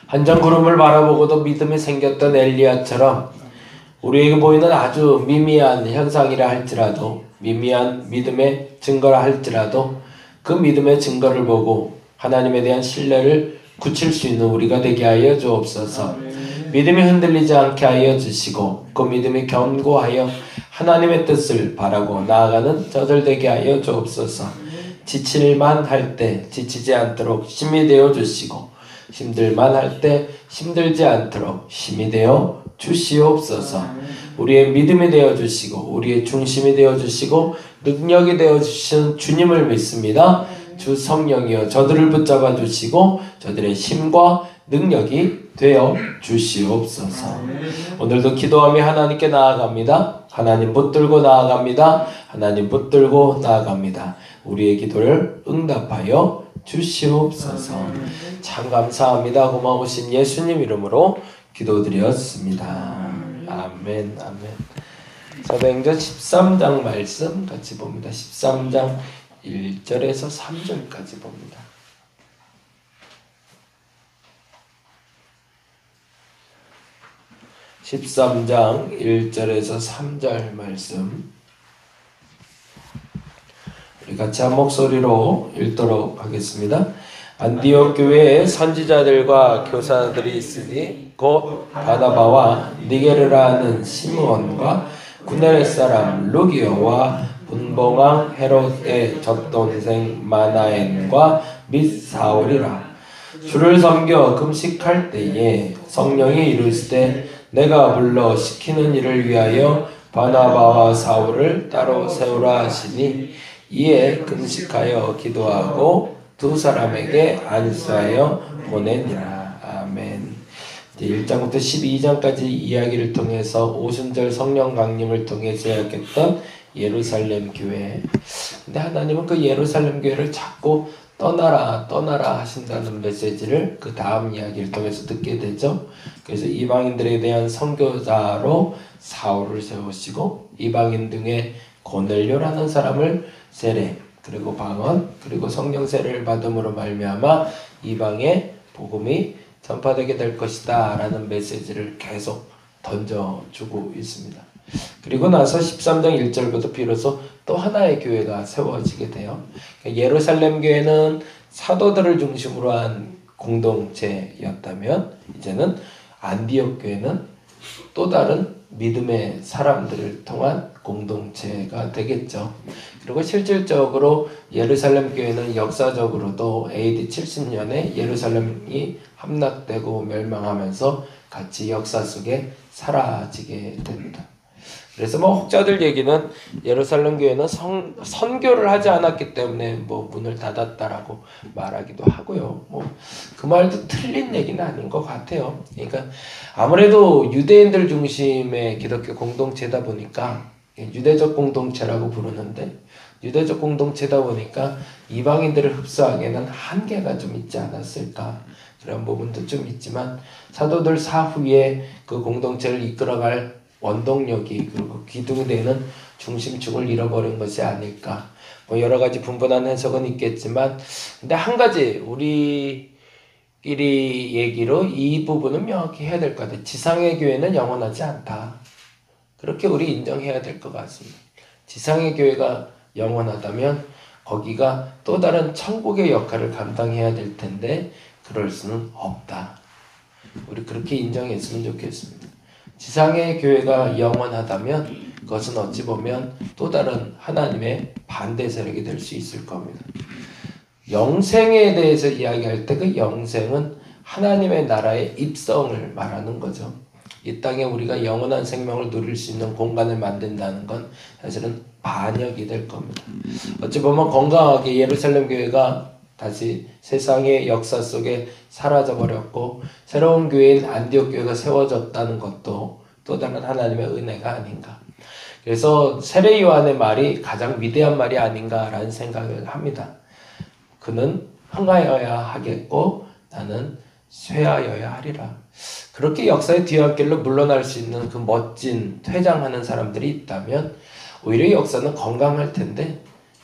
한 점 구름을 바라보고도 믿음이 생겼던 엘리야처럼 우리에게 보이는 아주 미미한 현상이라 할지라도, 미미한 믿음의 증거라 할지라도 그 믿음의 증거를 보고 하나님에 대한 신뢰를 굳힐 수 있는 우리가 되게 하여 주옵소서. 믿음이 흔들리지 않게 하여 주시고 그 믿음이 견고하여 하나님의 뜻을 바라고 나아가는 저들 되게 하여 주옵소서. 지칠만 할 때 지치지 않도록 힘이 되어 주시고 힘들만 할 때 힘들지 않도록 힘이 되어 주시옵소서. 우리의 믿음이 되어 주시고 우리의 중심이 되어 주시고 능력이 되어 주시는 주님을 믿습니다. 주 성령이여 저들을 붙잡아 주시고 저들의 힘과 능력이 되어 주시옵소서. 오늘도 기도하며 하나님께 나아갑니다. 하나님 붙들고 나아갑니다. 하나님 붙들고 나아갑니다. 우리의 기도를 응답하여 주시옵소서. 참 감사합니다. 고마우신 예수님 이름으로 기도드렸습니다. 아멘. 아멘. 사도행전 13장 말씀 같이 봅니다. 13장 1절에서 3절까지 봅니다. 13장 1절에서 3절 말씀 우리 같이 한 목소리로 읽도록 하겠습니다. 안디옥 교회에 선지자들과 교사들이 있으니 곧 바나바와 니게르라 하는 시므온과 구네렛 사람 루기오와 분봉왕 헤롯의 젖동생 마나엔과 및 사울이라. 주를 섬겨 금식할 때에 성령이 이르시되 내가 불러 시키는 일을 위하여 바나바와 사울을 따로 세우라 하시니 이에 금식하여 기도하고 두 사람에게 안수하여 보내니라. 아멘. 1장부터 12장까지 이야기를 통해서 오순절 성령 강림을 통해 제약했던 예루살렘 교회. 근데 하나님은 그 예루살렘 교회를 자꾸 떠나라 하신다는 메시지를 그 다음 이야기를 통해서 듣게 되죠. 그래서 이방인들에 대한 선교자로 사울을 세우시고 이방인 등의 고넬료라는 사람을 세례 그리고 방언 그리고 성령 세례를 받음으로 말미암아 이방의 복음이 전파되게 될 것이다 라는 메시지를 계속 던져주고 있습니다. 그리고 나서 13장 1절부터 비로소 또 하나의 교회가 세워지게 돼요. 예루살렘 교회는 사도들을 중심으로 한 공동체였다면 이제는 안디옥 교회는 또 다른 믿음의 사람들을 통한 공동체가 되겠죠. 그리고 실질적으로 예루살렘 교회는 역사적으로도 AD 70년에 예루살렘이 함락되고 멸망하면서 같이 역사 속에 사라지게 됩니다. 그래서 혹자들 얘기는 예루살렘 교회는 선교를 하지 않았기 때문에 문을 닫았다라고 말하기도 하고요. 그 말도 틀린 얘기는 아닌 것 같아요. 그러니까 아무래도 유대인들 중심의 기독교 공동체다 보니까 유대적 공동체라고 부르는데 유대적 공동체다 보니까 이방인들을 흡수하기에는 한계가 좀 있지 않았을까 그런 부분도 좀 있지만 사도들 사후에 그 공동체를 이끌어갈 원동력이 그리고 기둥이 되는 중심축을 잃어버린 것이 아닐까 여러 가지 분분한 해석은 있겠지만 근데 한 가지 우리끼리 얘기로 이 부분은 명확히 해야 될 것 같아요. 지상의 교회는 영원하지 않다. 그렇게 우리 인정해야 될 것 같습니다. 지상의 교회가 영원하다면 거기가 또 다른 천국의 역할을 감당해야 될 텐데 그럴 수는 없다. 우리 그렇게 인정했으면 좋겠습니다. 지상의 교회가 영원하다면 그것은 어찌 보면 또 다른 하나님의 반대 세력이 될 수 있을 겁니다. 영생에 대해서 이야기할 때 그 영생은 하나님의 나라의 입성을 말하는 거죠. 이 땅에 우리가 영원한 생명을 누릴 수 있는 공간을 만든다는 건 사실은 반역이 될 겁니다. 어찌 보면 건강하게 예루살렘 교회가 다시 세상의 역사 속에 사라져버렸고 새로운 교회인 안디옥 교회가 세워졌다는 것도 또 다른 하나님의 은혜가 아닌가. 그래서 세례 요한의 말이 가장 위대한 말이 아닌가라는 생각을 합니다. 그는 흥하여야 하겠고 나는 쇠하여야 하리라. 그렇게 역사의 뒤안길로 물러날 수 있는 그 멋진 퇴장하는 사람들이 있다면 오히려 역사는 건강할 텐데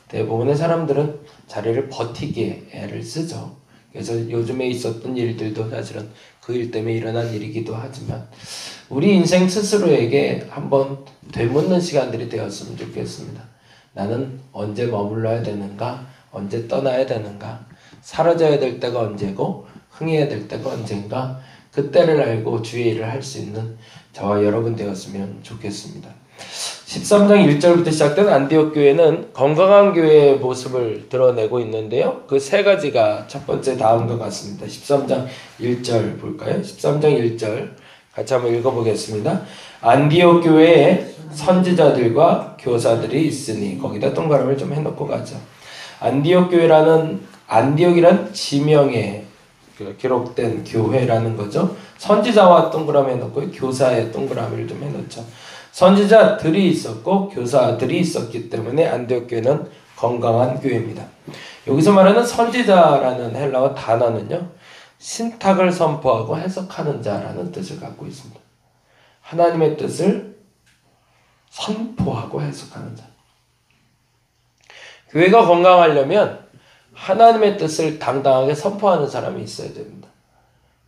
대부분의 사람들은 자리를 버티기에 애를 쓰죠. 그래서 요즘에 있었던 일들도 사실은 그 일 때문에 일어난 일이기도 하지만 우리 인생 스스로에게 한번 되묻는 시간들이 되었으면 좋겠습니다. 나는 언제 머물러야 되는가? 언제 떠나야 되는가? 사라져야 될 때가 언제고 흥해야 될 때가 언젠가? 그때를 알고 주의 일을 할 수 있는 저와 여러분 되었으면 좋겠습니다. 13장 1절부터 시작된 안디옥 교회는 건강한 교회의 모습을 드러내고 있는데요. 그 세 가지가 첫 번째 다음과 같습니다. 13장 1절 볼까요? 13장 1절 같이 한번 읽어보겠습니다. 안디옥 교회에 선지자들과 교사들이 있으니, 거기다 동그라미를 좀 해놓고 가죠. 안디옥 교회라는, 안디옥이란 지명에 기록된 교회라는 거죠. 선지자와 동그라미 해놓고 교사의 동그라미를 좀 해놓죠. 선지자들이 있었고 교사들이 있었기 때문에 안디옥 교회는 건강한 교회입니다. 여기서 말하는 선지자라는 헬라어 단어는요, 신탁을 선포하고 해석하는 자라는 뜻을 갖고 있습니다. 하나님의 뜻을 선포하고 해석하는 자. 교회가 건강하려면 하나님의 뜻을 당당하게 선포하는 사람이 있어야 됩니다.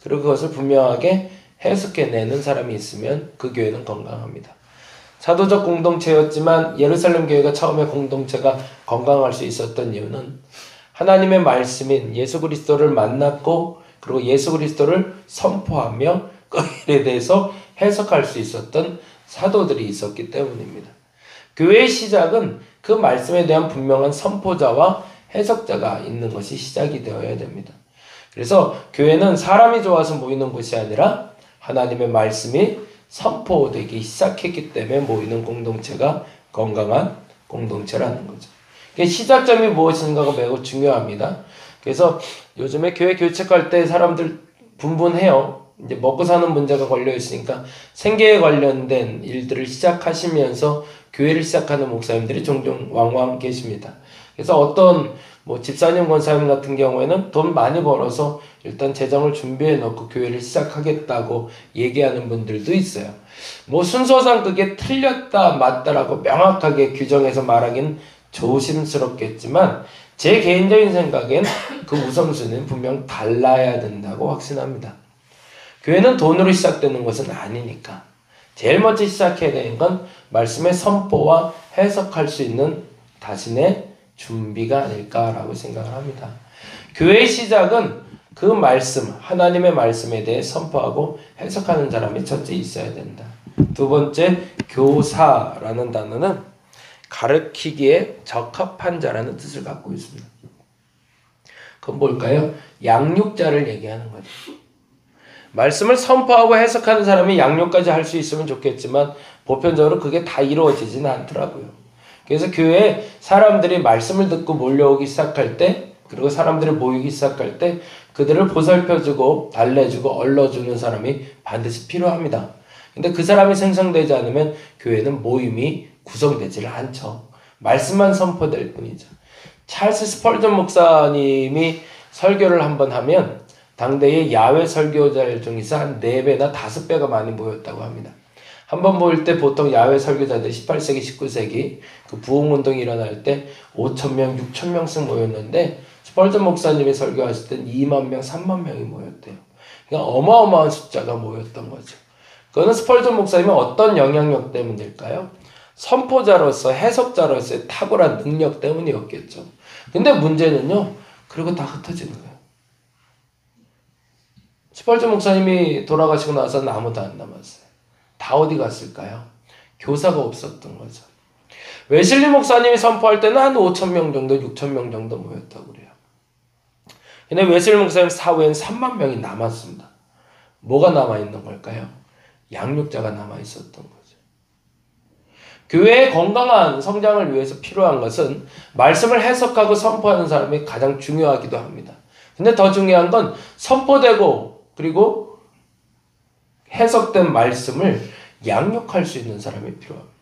그리고 그것을 분명하게 해석해내는 사람이 있으면 그 교회는 건강합니다. 사도적 공동체였지만 예루살렘 교회가 처음에 공동체가 건강할 수 있었던 이유는 하나님의 말씀인 예수 그리스도를 만났고 그리고 예수 그리스도를 선포하며 그 일에 대해서 해석할 수 있었던 사도들이 있었기 때문입니다. 교회의 시작은 그 말씀에 대한 분명한 선포자와 해석자가 있는 것이 시작이 되어야 됩니다. 그래서 교회는 사람이 좋아서 모이는 곳이 아니라 하나님의 말씀이 선포되기 시작했기 때문에 모이는 공동체가 건강한 공동체라는 거죠. 시작점이 무엇인가가 매우 중요합니다. 그래서 요즘에 교회 교책할 때 사람들 분분해요. 이제 먹고 사는 문제가 걸려 있으니까 생계에 관련된 일들을 시작하시면서 교회를 시작하는 목사님들이 종종 왕왕 계십니다. 그래서 어떤 집사님, 권사님 같은 경우에는 돈 많이 벌어서 일단 재정을 준비해 놓고 교회를 시작하겠다고 얘기하는 분들도 있어요. 순서상 그게 틀렸다 맞다라고 명확하게 규정해서 말하기는 조심스럽겠지만 제 개인적인 생각엔 그 우선순위는 분명 달라야 된다고 확신합니다. 교회는 돈으로 시작되는 것은 아니니까 제일 먼저 시작해야 되는 건 말씀의 선포와 해석할 수 있는 자신의 준비가 아닐까라고 생각을 합니다. 교회의 시작은 그 말씀, 하나님의 말씀에 대해 선포하고 해석하는 사람이 첫째 있어야 된다. 두 번째, 교사라는 단어는 가르치기에 적합한 자라는 뜻을 갖고 있습니다. 그건 뭘까요? 양육자를 얘기하는 거죠. 말씀을 선포하고 해석하는 사람이 양육까지 할 수 있으면 좋겠지만 보편적으로 그게 다 이루어지지는 않더라고요. 그래서 교회에 사람들이 말씀을 듣고 몰려오기 시작할 때, 그리고 사람들이 모이기 시작할 때 그들을 보살펴주고 달래주고 얼러주는 사람이 반드시 필요합니다. 근데 그 사람이 생성되지 않으면 교회는 모임이 구성되지를 않죠. 말씀만 선포될 뿐이죠. 찰스 스펄전 목사님이 설교를 한번 하면 당대의 야외 설교자들 중에서 한 4배나 5배가 많이 모였다고 합니다. 한번 모일 때 보통 야외 설교자들이 18세기, 19세기 그 부흥운동이 일어날 때 5,000명, 6,000명씩 모였는데 스펄전 목사님이 설교하실 땐 2만 명, 3만 명이 모였대요. 그러니까 어마어마한 숫자가 모였던 거죠. 그거는 스펄전 목사님의 어떤 영향력 때문일까요? 선포자로서, 해석자로서의 탁월한 능력 때문이었겠죠. 근데 문제는요, 그리고 다 흩어지는 거예요. 스펄전 목사님이 돌아가시고 나서는 아무도 안 남았어요. 다 어디 갔을까요? 교사가 없었던 거죠. 웨슬리 목사님이 선포할 때는 한 5,000명 정도, 6,000명 정도 모였다고 그래요. 근데 웨슬리 목사님 사후엔 3만 명이 남았습니다. 뭐가 남아있는 걸까요? 양육자가 남아있었던 거죠. 교회의 건강한 성장을 위해서 필요한 것은 말씀을 해석하고 선포하는 사람이 가장 중요하기도 합니다. 근데 더 중요한 건 선포되고 그리고 해석된 말씀을 양육할 수 있는 사람이 필요합니다.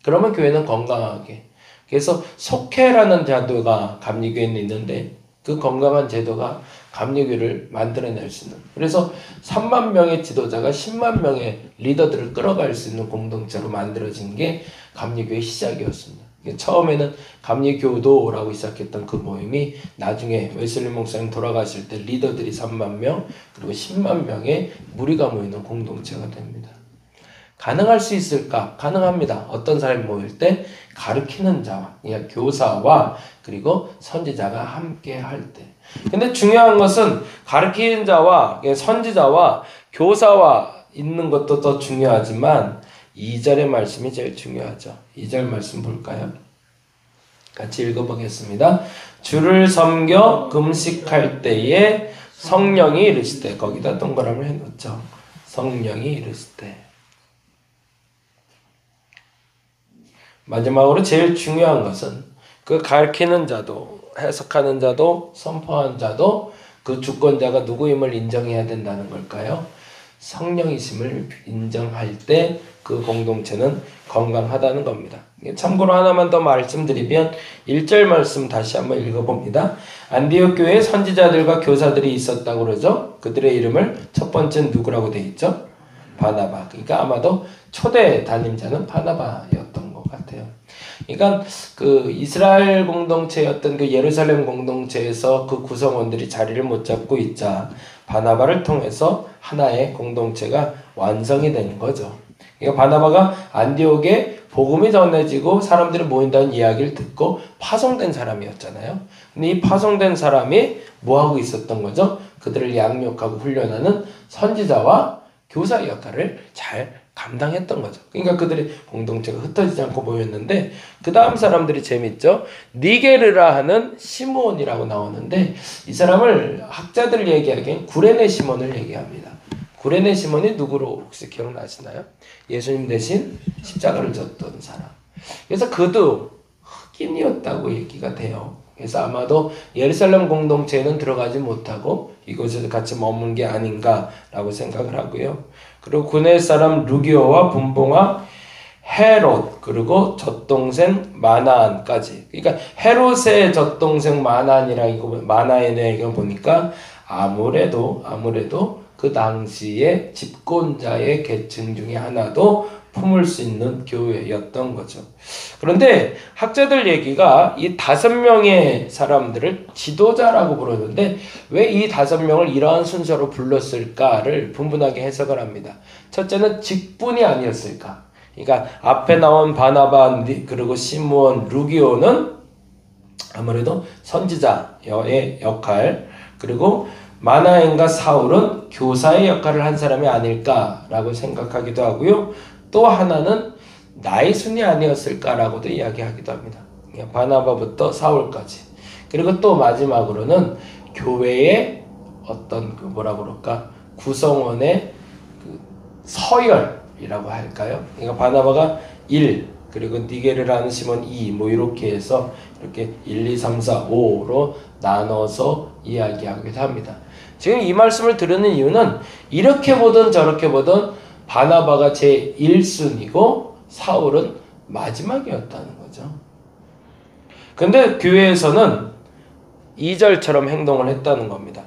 그러면 교회는 건강하게. 그래서 속회라는 제도가 감리교회는 있는데 그 건강한 제도가 감리교회를 만들어낼 수 있는. 그래서 3만 명의 지도자가 10만 명의 리더들을 끌어갈 수 있는 공동체로 만들어진 게 감리교회의 시작이었습니다. 처음에는 감리교도라고 시작했던 그 모임이 나중에 웨슬리 목사님 돌아가실 때 리더들이 3만 명 그리고 10만 명의 무리가 모이는 공동체가 됩니다. 가능할 수 있을까? 가능합니다. 어떤 사람이 모일 때 가르치는 자와 그러니까 교사와 그리고 선지자가 함께 할 때. 근데 중요한 것은 가르치는 자와 선지자와 교사와 있는 것도 더 중요하지만 2절의 말씀이 제일 중요하죠. 2절 말씀 볼까요? 같이 읽어보겠습니다. 주를 섬겨 금식할 때에 성령이 이르실 때 거기다 동그라미를 해놓죠. 성령이 이르실 때. 마지막으로 제일 중요한 것은 그 가르치는 자도 해석하는 자도 선포하는 자도 그 주권자가 누구임을 인정해야 된다는 걸까요? 성령이심을 인정할 때 그 공동체는 건강하다는 겁니다. 참고로 하나만 더 말씀드리면 1절 말씀 다시 한번 읽어봅니다. 안디옥 교회에 선지자들과 교사들이 있었다고 그러죠. 그들의 이름을 첫 번째는 누구라고 되어 있죠? 바나바. 그러니까 아마도 초대 담임자는 바나바였던 것 같아요. 그러니까 그 이스라엘 공동체였던 그 예루살렘 공동체에서 그 구성원들이 자리를 못 잡고 있자 바나바를 통해서 하나의 공동체가 완성이 되는 거죠. 그러니까 바나바가 안디옥에 복음이 전해지고 사람들이 모인다는 이야기를 듣고 파송된 사람이었잖아요. 근데 이 파송된 사람이 뭐하고 있었던 거죠? 그들을 양육하고 훈련하는 선지자와 교사 역할을 잘 감당했던 거죠. 그러니까 그들의 공동체가 흩어지지 않고 모였는데 그 다음 사람들이 재밌죠. 니게르라 하는 시므온이라고 나오는데 이 사람을 학자들 얘기하기엔 구레네 시몬을 얘기합니다. 구레네 시몬이 누구로 혹시 기억나시나요? 예수님 대신 십자가를 졌던 사람. 그래서 그도 흑인이었다고 얘기가 돼요. 그래서 아마도 예루살렘 공동체에는 들어가지 못하고 이곳에서 같이 머문 게 아닌가라고 생각을 하고요. 그리고 구네 사람 루기오와 분봉아 헤롯 그리고 젖동생 마나안까지. 그러니까 헤롯의 젖동생 마나안이라는 이거 보니까 아무래도 그 당시에 집권자의 계층 중에 하나도 품을 수 있는 교회였던 거죠. 그런데 학자들 얘기가 이 5명의 사람들을 지도자라고 부르는데 왜 이 5명을 이러한 순서로 불렀을까를 분분하게 해석을 합니다. 첫째는 직분이 아니었을까? 그러니까 앞에 나온 바나바 그리고 시므온 루기오는 아무래도 선지자의 역할 그리고 마나엔과 사울은 교사의 역할을 한 사람이 아닐까라고 생각하기도 하고요. 또 하나는 나의 순이 아니었을까라고도 이야기하기도 합니다. 바나바부터 사울까지. 그리고 또 마지막으로는 교회의 어떤 구성원의 서열이라고 할까요? 그러니까 바나바가 1, 그리고 니게르라는 시몬 2, 이렇게 해서 이렇게 1, 2, 3, 4, 5로 나눠서 이야기하기도 합니다. 지금 이 말씀을 들으는 이유는 이렇게 보든 저렇게 보든 바나바가 제 1순위고 사울은 마지막이었다는 거죠. 근데 교회에서는 2절처럼 행동을 했다는 겁니다.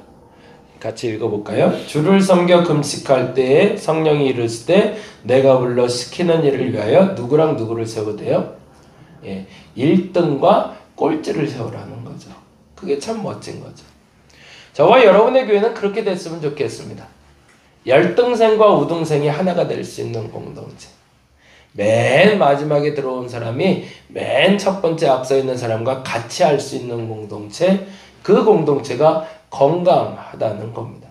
같이 읽어볼까요? 주를 섬겨 금식할 때에 성령이 이르실 때 내가 불러 시키는 일을 위하여 누구랑 누구를 세우대요? 1등과 꼴찌를 세우라는 거죠. 그게 참 멋진 거죠. 저와 여러분의 교회는 그렇게 됐으면 좋겠습니다. 열등생과 우등생이 하나가 될 수 있는 공동체. 맨 마지막에 들어온 사람이 맨 첫 번째 앞서 있는 사람과 같이 할 수 있는 공동체. 그 공동체가 건강하다는 겁니다.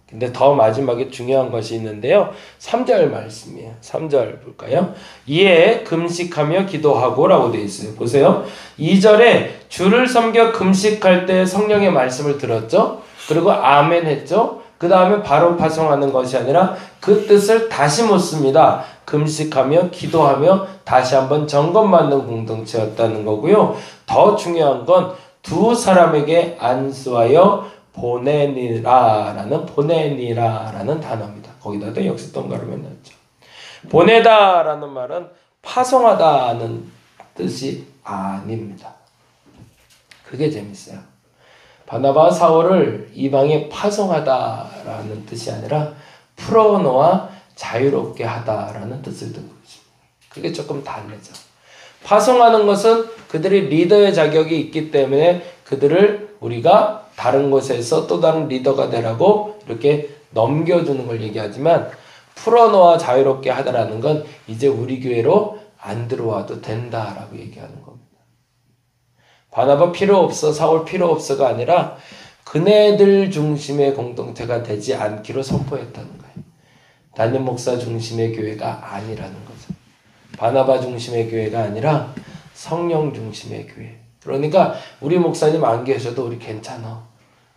근데 더 마지막에 중요한 것이 있는데요. 3절 말씀이에요. 3절 볼까요? 이에 금식하며 기도하고 라고 되어 있어요. 보세요. 2절에 주를 섬겨 금식할 때 성령의 말씀을 들었죠. 그리고 아멘 했죠. 그 다음에 바로 파송하는 것이 아니라 그 뜻을 다시 묻습니다. 금식하며 기도하며 다시 한번 점검받는 공동체였다는 거고요. 더 중요한 건 두 사람에게 안수하여 보내니라라는 단어입니다. 거기다도 역시 동그라미 넣었죠. 보내다라는 말은 파송하다는 뜻이 아닙니다. 그게 재밌어요. 바나바와 사울을 이방에 파송하다라는 뜻이 아니라 풀어놓아 자유롭게 하다라는 뜻을 듣고 있습니다. 그게 조금 다르죠. 파송하는 것은 그들이 리더의 자격이 있기 때문에 그들을 우리가 다른 곳에서 또 다른 리더가 되라고 이렇게 넘겨주는 걸 얘기하지만, 풀어놓아 자유롭게 하다라는 건 이제 우리 교회로 안 들어와도 된다라고 얘기하는 겁니다. 바나바 필요 없어, 사울 필요 없어가 아니라 그네들 중심의 공동체가 되지 않기로 선포했다는 거예요. 담임 목사 중심의 교회가 아니라는 거죠. 바나바 중심의 교회가 아니라 성령 중심의 교회. 그러니까 우리 목사님 안 계셔도 우리 괜찮아.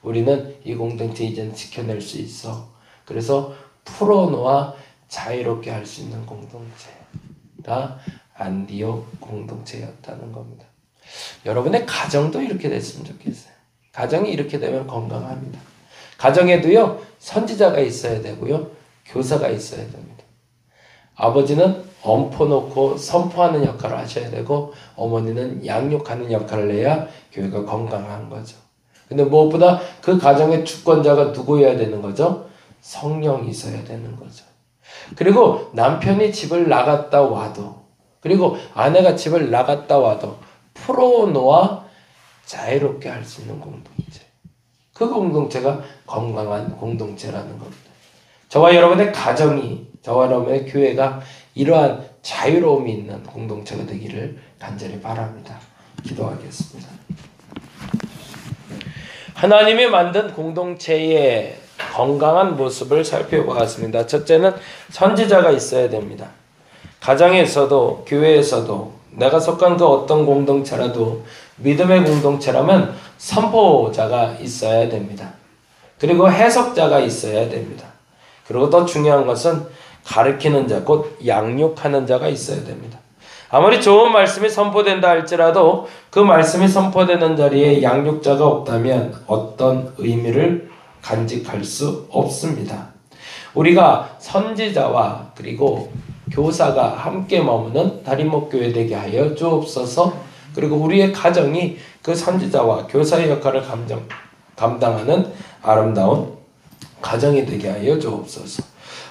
우리는 이 공동체 이제는 지켜낼 수 있어. 그래서 풀어놓아 자유롭게 할 수 있는 공동체가 안디옥 공동체였다는 겁니다. 여러분의 가정도 이렇게 됐으면 좋겠어요. 가정이 이렇게 되면 건강합니다. 가정에도요, 선지자가 있어야 되고요, 교사가 있어야 됩니다. 아버지는 엎어놓고 선포하는 역할을 하셔야 되고, 어머니는 양육하는 역할을 해야 교회가 건강한 거죠. 근데 무엇보다 그 가정의 주권자가 누구여야 되는 거죠? 성령이 있어야 되는 거죠. 그리고 남편이 집을 나갔다 와도, 그리고 아내가 집을 나갔다 와도 풀어놓아 자유롭게 할 수 있는 공동체. 그 공동체가 건강한 공동체라는 겁니다. 저와 여러분의 가정이, 저와 여러분의 교회가 이러한 자유로움이 있는 공동체가 되기를 간절히 바랍니다. 기도하겠습니다. 하나님이 만든 공동체의 건강한 모습을 살펴보았습니다. 첫째는 선지자가 있어야 됩니다. 가정에서도 교회에서도 내가 속한 그 어떤 공동체라도 믿음의 공동체라면 선포자가 있어야 됩니다. 그리고 해석자가 있어야 됩니다. 그리고 더 중요한 것은 가르치는 자, 곧 양육하는 자가 있어야 됩니다. 아무리 좋은 말씀이 선포된다 할지라도 그 말씀이 선포되는 자리에 양육자가 없다면 어떤 의미를 간직할 수 없습니다. 우리가 선지자와 그리고 교사가 함께 머무는 다림목교회 되게 하여 주옵소서. 그리고 우리의 가정이 그 선지자와 교사의 역할을 감당하는 아름다운 가정이 되게 하여 주옵소서.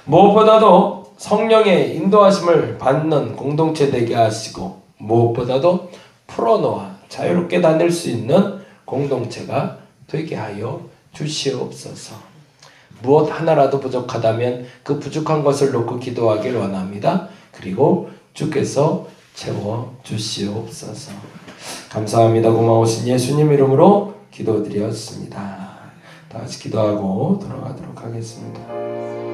무엇보다도 성령의 인도하심을 받는 공동체 되게 하시고, 무엇보다도 풀어놓아 자유롭게 다닐 수 있는 공동체가 되게 하여 주시옵소서. 무엇 하나라도 부족하다면 그 부족한 것을 놓고 기도하길 원합니다. 그리고 주께서 채워주시옵소서. 감사합니다. 고마우신 예수님 이름으로 기도드렸습니다. 다 같이 기도하고 돌아가도록 하겠습니다.